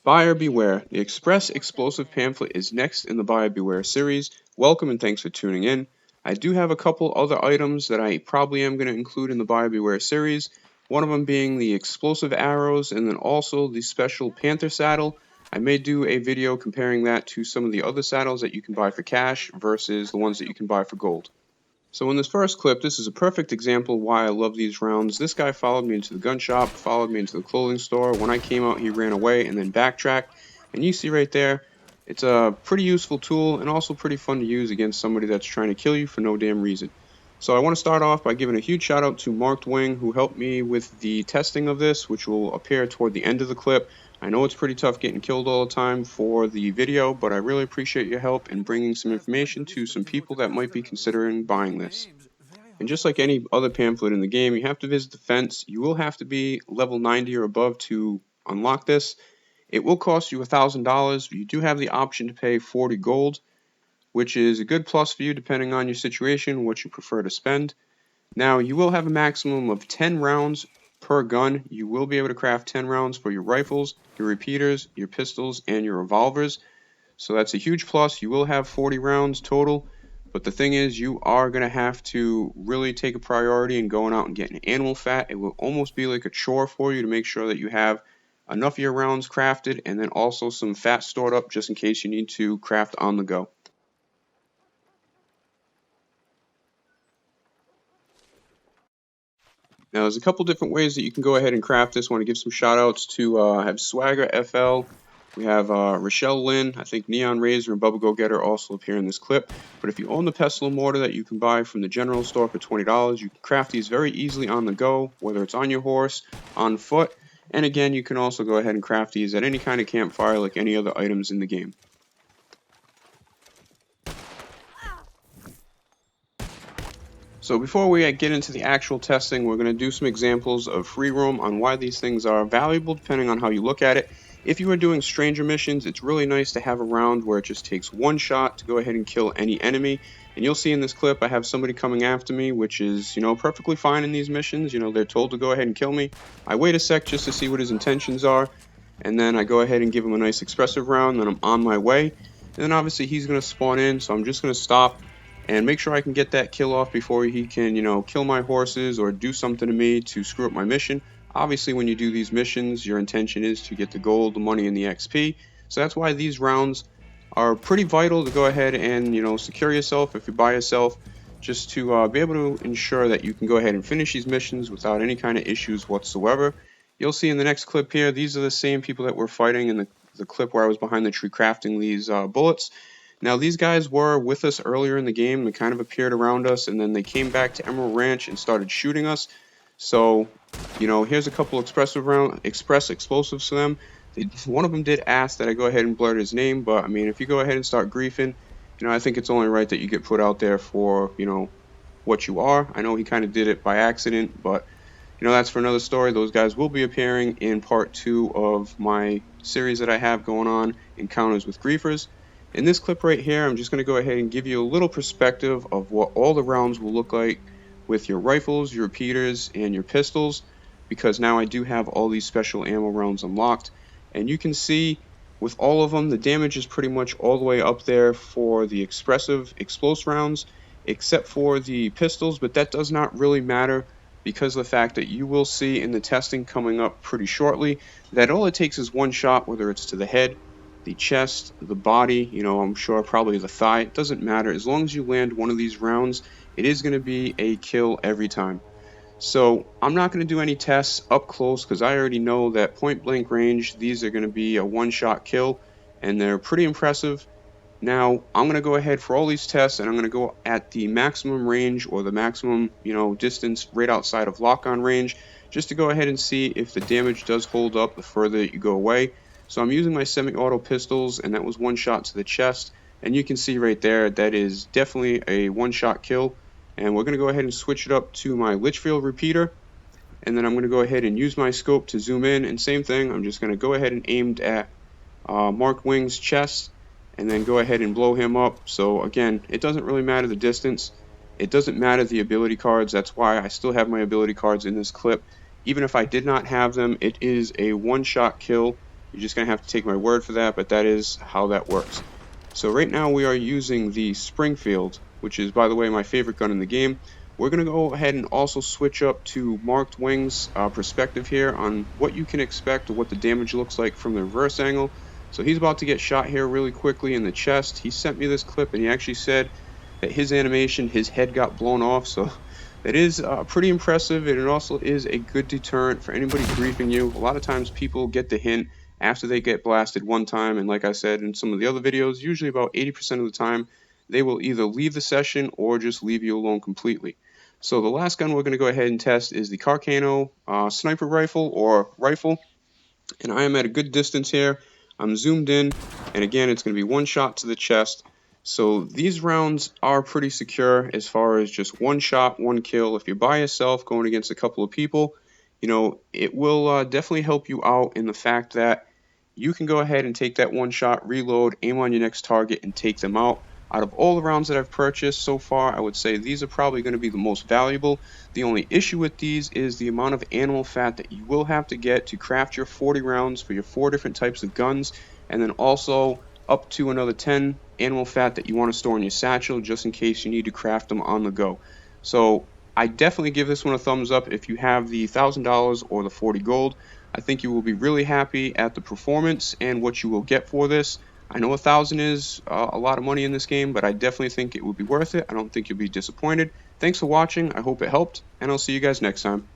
Buyer beware. The Express Explosive Pamphlet is next in the Buyer Beware series. Welcome and thanks for tuning in. I do have a couple other items that I probably am going to include in the Buyer Beware series. One of them being the explosive arrows and then also the special Panther saddle. I may do a video comparing that to some of the other saddles that you can buy for cash versus the ones that you can buy for gold. So in this first clip, this is a perfect example why I love these rounds. This guy followed me into the gun shop, followed me into the clothing store. When I came out, he ran away and then backtracked. And you see right there, it's a pretty useful tool and also pretty fun to use against somebody that's trying to kill you for no damn reason. So I want to start off by giving a huge shout out to Marked Wing, who helped me with the testing of this, which will appear toward the end of the clip. I know it's pretty tough getting killed all the time for the video, but I really appreciate your help in bringing some information to some people that might be considering buying this. And just like any other pamphlet in the game, you have to visit the fence. You will have to be level 90 or above to unlock this. It will cost you $1,000. You do have the option to pay 40 gold, which is a good plus for you depending on your situation, what you prefer to spend. Now, you will have a maximum of 10 rounds per gun. You will be able to craft 10 rounds for your rifles, your repeaters, your pistols, and your revolvers. So that's a huge plus. You will have 40 rounds total. But the thing is, you are going to have to really take a priority in going out and getting animal fat. It will almost be like a chore for you to make sure that you have enough of your rounds crafted and then also some fat stored up just in case you need to craft on the go. Now, there's a couple different ways that you can go ahead and craft this. I want to give some shout outs to have Swagger FL. We have Rochelle Lynn, I think Neon Razor and Bubba Go Getter also appear in this clip. But if you own the pestle and mortar that you can buy from the general store for $20, you can craft these very easily on the go, whether it's on your horse, on foot, and again, you can also go ahead and craft these at any kind of campfire like any other items in the game. So before we get into the actual testing, we're going to do some examples of free roam on why these things are valuable depending on how you look at it. If you are doing stranger missions, it's really nice to have a round where it just takes one shot to go ahead and kill any enemy. And you'll see in this clip I have somebody coming after me, which is, perfectly fine in these missions. They're told to go ahead and kill me. I wait a sec just to see what his intentions are, and then I go ahead and give him a nice expressive round, then I'm on my way. And then obviously he's going to spawn in, so I'm just going to stop and make sure I can get that kill off before he can, kill my horses or do something to me to screw up my mission. Obviously, when you do these missions, your intention is to get the gold, the money, and the XP. So that's why these rounds are pretty vital to go ahead and, secure yourself if you're by yourself, just to be able to ensure that you can go ahead and finish these missions without any kind of issues whatsoever. You'll see in the next clip here, these are the same people that were fighting in the clip where I was behind the tree crafting these bullets. Now, these guys were with us earlier in the game. They kind of appeared around us, and then they came back to Emerald Ranch and started shooting us. So, here's a couple express explosives to them. One of them did ask that I go ahead and blurt his name, but, I mean, if you go ahead and start griefing, I think it's only right that you get put out there for, what you are. I know he kind of did it by accident, but, that's for another story. Those guys will be appearing in part 2 of my series that I have going on, Encounters with Griefers. In this clip right here, I'm just going to go ahead and give you a little perspective of what all the rounds will look like with your rifles, your repeaters, and your pistols, because now I do have all these special ammo rounds unlocked. And you can see with all of them, the damage is pretty much all the way up there for the explosive rounds, except for the pistols, but that does not really matter because of the fact that you will see in the testing coming up pretty shortly that all it takes is one shot, whether it's to the head, the chest, the body, I'm sure probably the thigh. It doesn't matter. As long as you land one of these rounds, it is going to be a kill every time. So I'm not going to do any tests up close because I already know that point blank range, these are going to be a one-shot kill, and they're pretty impressive. Now, I'm going to go ahead for all these tests, and I'm going to go at the maximum range or the maximum, distance right outside of lock-on range, just to go ahead and see if the damage does hold up the further that you go away. So I'm using my semi-auto pistols, and that was one shot to the chest. And you can see right there, that is definitely a one-shot kill. And we're going to go ahead and switch it up to my Litchfield repeater. And then I'm going to go ahead and use my scope to zoom in. And same thing, I'm just going to go ahead and aim at Mark Wing's chest, and then go ahead and blow him up. So again, it doesn't really matter the distance. It doesn't matter the ability cards. That's why I still have my ability cards in this clip. Even if I did not have them, it is a one-shot kill. You're just going to have to take my word for that, but that is how that works. So right now we are using the Springfield, which is, by the way, my favorite gun in the game. We're going to go ahead and also switch up to Marked Wings perspective here on what you can expect or what the damage looks like from the reverse angle. So he's about to get shot here really quickly in the chest. He sent me this clip and he actually said that his animation, his head got blown off. So that is pretty impressive, and it also is a good deterrent for anybody griefing you. A lot of times people get the hint after they get blasted one time, and like I said in some of the other videos, usually about 80% of the time, they will either leave the session or just leave you alone completely. So the last gun we're going to go ahead and test is the Carcano sniper rifle or rifle, and I am at a good distance here. I'm zoomed in, and again, it's going to be one shot to the chest. So these rounds are pretty secure as far as just one shot, one kill. If you're by yourself going against a couple of people, it will definitely help you out in the fact that you can go ahead and take that one shot, reload, aim on your next target, and take them out. Out of all the rounds that I've purchased so far, I would say these are probably going to be the most valuable. The only issue with these is the amount of animal fat that you will have to get to craft your 40 rounds for your 4 different types of guns, and then also up to another 10 animal fat that you want to store in your satchel just in case you need to craft them on the go. So I definitely give this one a thumbs up if you have the $1,000 or the 40 gold. I think you will be really happy at the performance and what you will get for this. I know 1,000 is a lot of money in this game, but I definitely think it will be worth it. I don't think you'll be disappointed. Thanks for watching. I hope it helped, and I'll see you guys next time.